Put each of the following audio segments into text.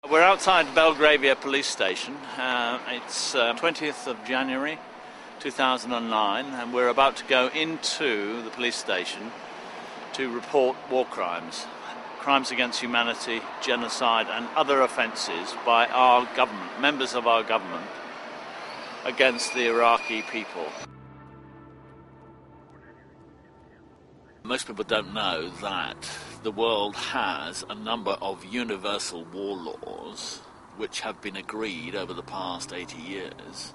We're outside Belgravia police station. It's 20th of January 2009 and we're about to go into the police station to report war crimes, crimes against humanity, genocide and other offences by our government, members of our government, against the Iraqi people. Most people don't know that the world has a number of universal war laws which have been agreed over the past 80 years,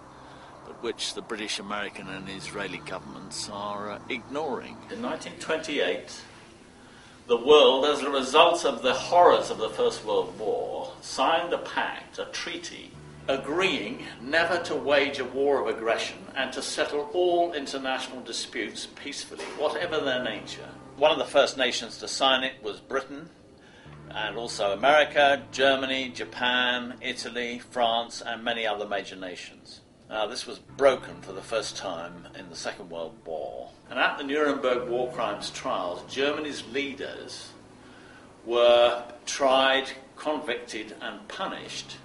but which the British, American and Israeli governments are ignoring. In 1928, the world, as a result of the horrors of the First World War, signed a pact, a treaty, agreeing never to wage a war of aggression and to settle all international disputes peacefully, whatever their nature. One of the first nations to sign it was Britain, and also America, Germany, Japan, Italy, France, and many other major nations. Now, this was broken for the first time in the Second World War. And at the Nuremberg war crimes trials, Germany's leaders were tried, convicted, and punished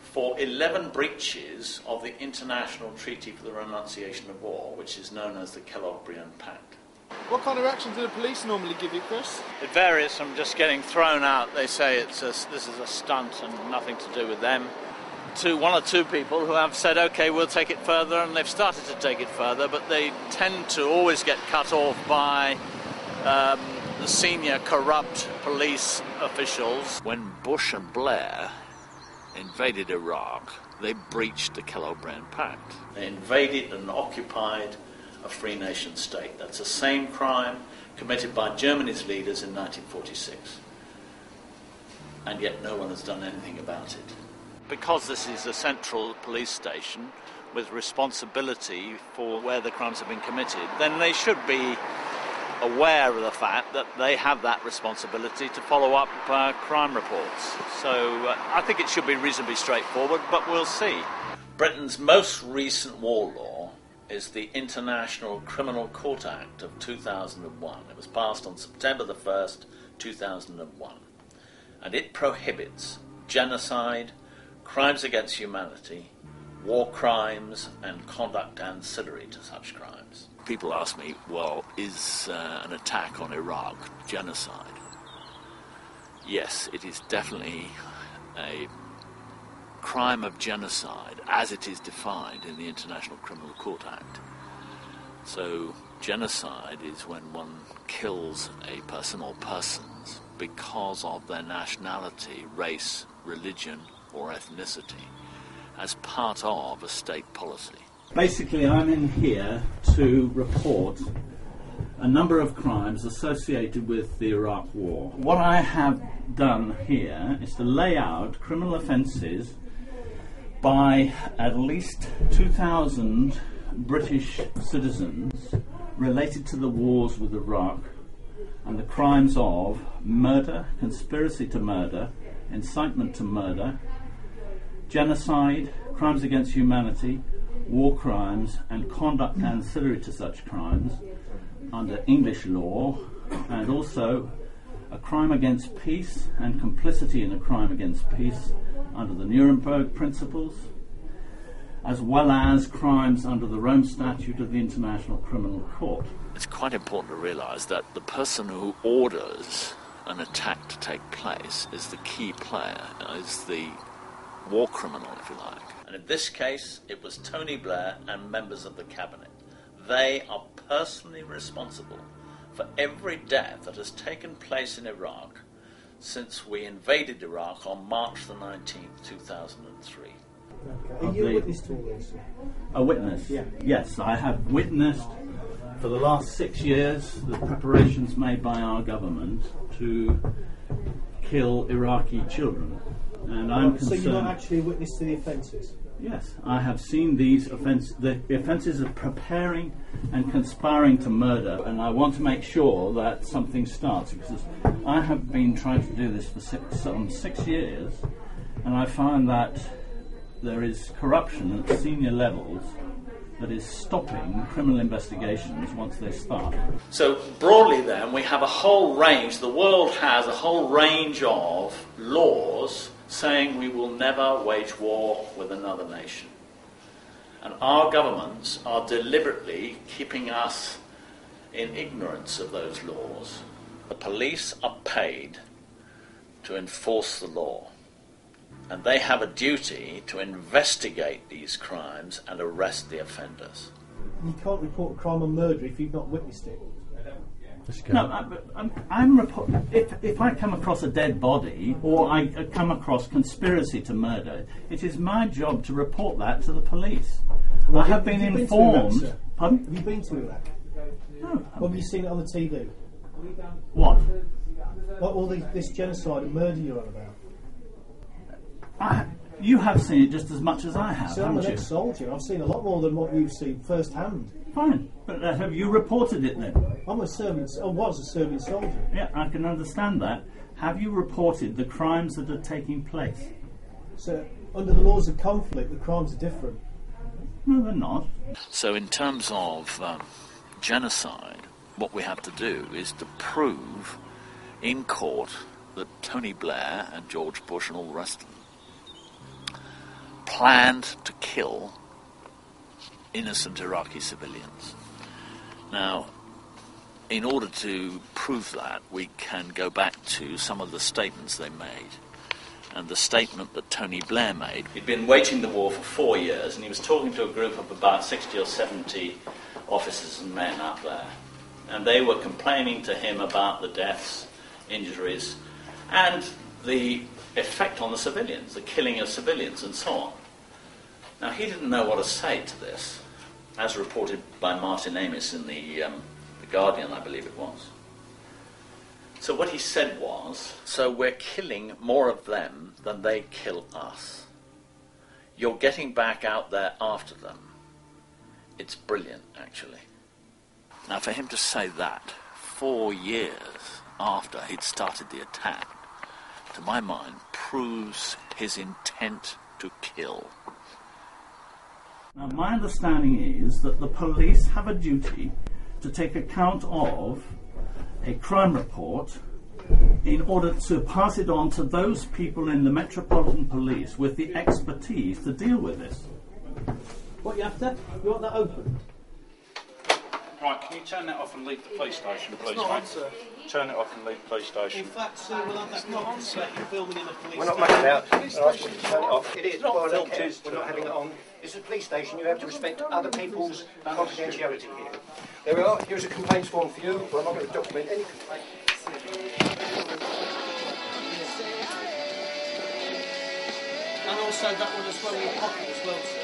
for 11 breaches of the International Treaty for the Renunciation of War, which is known as the Kellogg-Briand Pact. What kind of reaction do the police normally give you, Chris? It varies from just getting thrown out, they say this is a stunt and nothing to do with them, to one or two people who have said, OK, we'll take it further, and they've started to take it further, but they tend to always get cut off by the senior corrupt police officials. When Bush and Blair invaded Iraq, they breached the Kellogg-Briand Pact. They invaded and occupied a free nation state. That's the same crime committed by Germany's leaders in 1946. And yet no one has done anything about it. Because this is a central police station with responsibility for where the crimes have been committed, then they should be aware of the fact that they have that responsibility to follow up crime reports. So I think it should be reasonably straightforward, but we'll see. Britain's most recent war law is the International Criminal Court Act of 2001. It was passed on September the 1st, 2001. And it prohibits genocide, crimes against humanity, war crimes, and conduct ancillary to such crimes. People ask me, well, is an attack on Iraq genocide? Yes, it is definitely a crime of genocide as it is defined in the International Criminal Court Act. So genocide is when one kills a person or persons because of their nationality, race, religion, or ethnicity as part of a state policy. Basically, I'm in here to report a number of crimes associated with the Iraq War. What I have done here is to lay out criminal offences by at least 2,000 British citizens related to the wars with Iraq and the crimes of murder, conspiracy to murder, incitement to murder, genocide, crimes against humanity, war crimes and conduct ancillary to such crimes under English law, and also a crime against peace and complicity in a crime against peace under the Nuremberg principles, as well as crimes under the Rome Statute of the International Criminal Court. It's quite important to realise that the person who orders an attack to take place is the key player, is the war criminal, if you like. And in this case, it was Tony Blair and members of the cabinet. They are personally responsible for every death that has taken place in Iraq since we invaded Iraq on March the 19th, 2003. Okay. Are you a witness to all this? A witness? Yeah. Yes, I have witnessed for the last 6 years the preparations made by our government to kill Iraqi children. And I'm concerned. So you're not actually a witness to the offences? Yes, I have seen these the offences of preparing and conspiring to murder, and I want to make sure that something starts, because I have been trying to do this for 6 years, and I find that there is corruption at senior levels that is stopping criminal investigations once they start. So broadly then, we have a whole range, the world has a whole range of laws, saying we will never wage war with another nation. And our governments are deliberately keeping us in ignorance of those laws. The police are paid to enforce the law, and they have a duty to investigate these crimes and arrest the offenders. You can't report a crime or murder if you've not witnessed it. No, if I come across a dead body or I come across conspiracy to murder, it is my job to report that to the police. Well, I have been informed. Iraq, Pardon? have you been to Iraq? No. Or have you seen it on the TV? What? What all this genocide and murder you're on about? You have seen it just as much as I have, So I'm haven't an you? ex-soldier. I've seen a lot more than what you've seen first hand. Fine, but have you reported it then? I was a Serbian soldier. Yeah, I can understand that. Have you reported the crimes that are taking place? So under the laws of conflict, the crimes are different. No, they're not. So in terms of genocide, what we have to do is to prove in court that Tony Blair and George Bush and all the rest of them planned to kill innocent Iraqi civilians. Now, in order to prove that, we can go back to some of the statements they made. And the statement that Tony Blair made. He'd been waging the war for 4 years, and he was talking to a group of about 60 or 70 officers and men up there. And they were complaining to him about the deaths, injuries, and the effect on the civilians, the killing of civilians and so on. Now, he didn't know what to say to this, as reported by Martin Amis in the Guardian, I believe it was. So what he said was, so we're killing more of them than they kill us. You're getting back out there after them. It's brilliant, actually. Now, for him to say that 4 years after he'd started the attack, to my mind, proves his intent to kill. Now, my understanding is that the police have a duty to take account of a crime report in order to pass it on to those people in the Metropolitan Police with the expertise to deal with this. What you after? You want that open? Right, can you turn that off and leave the police station, please, not on, mate? sir. Turn it off and leave the police station. In fact, sir, we'll have that not on, sir. You're filming in the police We're not station. making out. Police I'll ask you station. to turn it off. It is. It's not Well, I don't filmed. care. We're not having it on. This is a police station. You have to respect other people's confidentiality here. There we are. Here's a complaints form for you. Well, I'm not going to document any complaint. And also that one as well in the pocket as well, sir.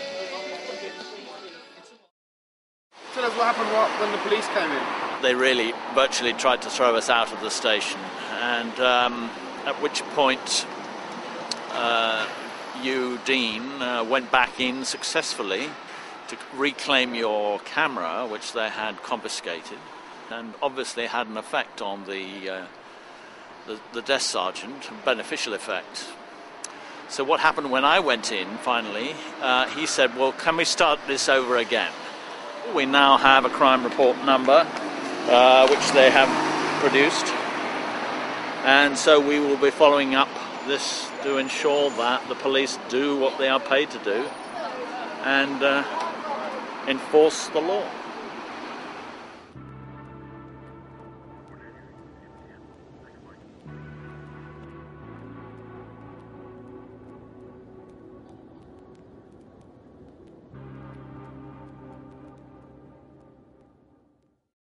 Tell us what happened when the police came in. They really virtually tried to throw us out of the station, and at which point you, Dean, went back in successfully to reclaim your camera, which they had confiscated, and obviously had an effect on the desk sergeant, a beneficial effect. So what happened when I went in, finally, he said, well, can we start this over again? We now have a crime report number, which they have produced, and so we will be following up this to ensure that the police do what they are paid to do and enforce the law.